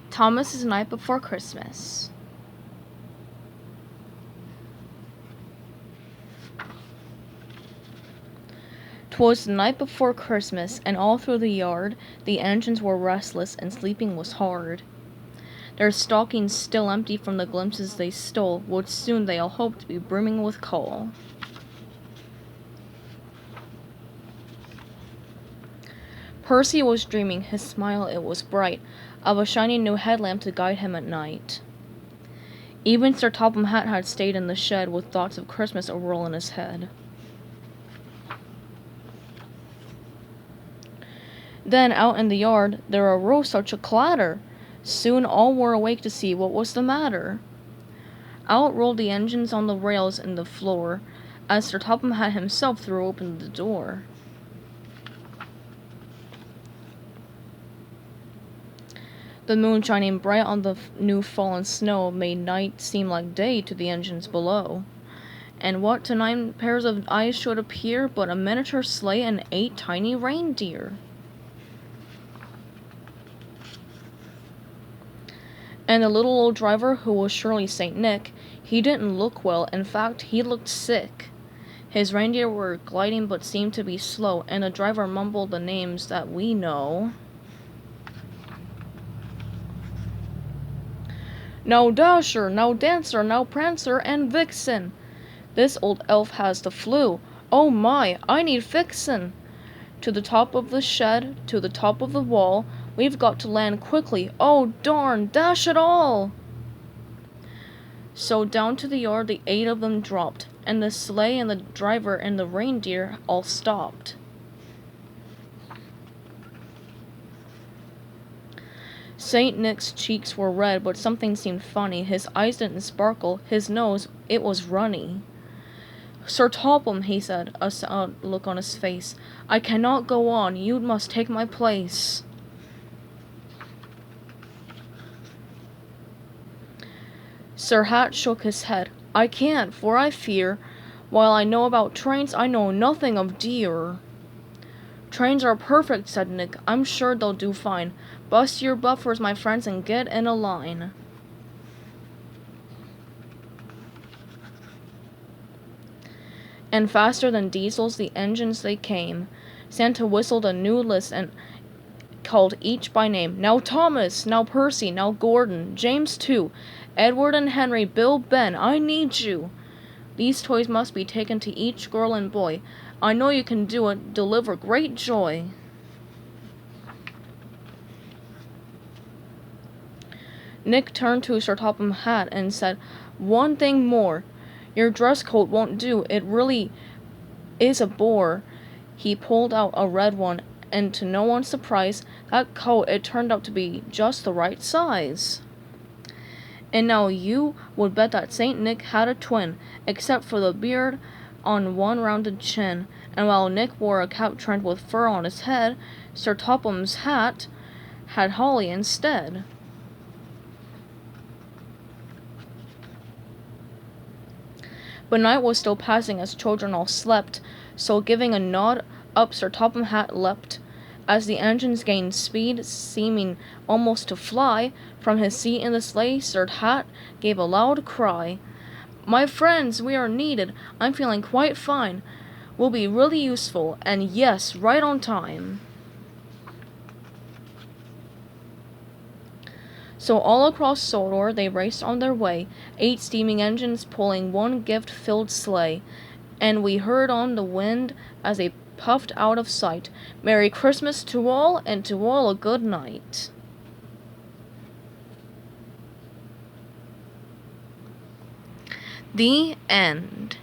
Thomas's Night Before Christmas. "'Twas the night before Christmas, and all through the yard the engines were restless, and sleeping was hard. Their stockings still empty from the glimpses they stole, would soon they all hoped to be brimming with coal. Percy was dreaming, his smile it was bright, of a shiny new headlamp to guide him at night. Even Sir Topham Hatt had stayed in the shed, with thoughts of Christmas a whirl in his head. Then out in the yard there arose such a clatter! Soon all were awake to see what was the matter. Out rolled the engines on the rails and the floor, as Sir Topham Hatt himself threw open the door. The moon shining bright on the new fallen snow made night seem like day to the engines below. And what to 9 pairs of eyes should appear but a miniature sleigh and 8 tiny reindeer? And the little old driver, who was surely Saint Nick, he didn't look well, in fact, he looked sick. His reindeer were gliding but seemed to be slow, and the driver mumbled the names that we know. Now Dasher, now Dancer, now Prancer, and Vixen. This old elf has the flu. Oh my, I need fixin'. To the top of the shed, to the top of the wall, we've got to land quickly. Oh darn, dash it all! So down to the yard the 8 of them dropped, and the sleigh and the driver and the reindeer all stopped. Saint Nick's cheeks were red, but something seemed funny. His eyes didn't sparkle, his nose, it was runny. Sir Topham, he said, a sad look on his face, I cannot go on, you must take my place. Sir Hatt shook his head. I can't, for I fear, while I know about trains, I know nothing of deer. Trains are perfect, said Nick. I'm sure they'll do fine. Bust your buffers, my friends, and get in a line. And faster than diesels the engines they came. Santa whistled a new list and called each by name. Now Thomas, now Percy, now Gordon, James too, Edward and Henry, Bill, Ben, I need you. These toys must be taken to each girl and boy. I know you can do it, deliver great joy. Nick turned to Sir Topham Hatt and said, one thing more. Your dress coat won't do, it really is a bore. He pulled out a red one, and to no one's surprise, that coat it turned out to be just the right size. And now you would bet that Saint Nick had a twin, except for the beard on one rounded chin, and while Nick wore a cap trimmed with fur on his head, Sir Topham's hat had holly instead. But night was still passing as children all slept, so giving a nod up Sir Topham Hatt leapt. As the engines gained speed, seeming almost to fly, from his seat in the sleigh, Sir Hatt gave a loud cry. My friends, we are needed. I'm feeling quite fine. We'll be really useful, and yes, right on time. So all across Sodor they raced on their way, 8 steaming engines pulling one gift-filled sleigh. And we heard on the wind as they puffed out of sight, Merry Christmas to all, and to all a good night. The end.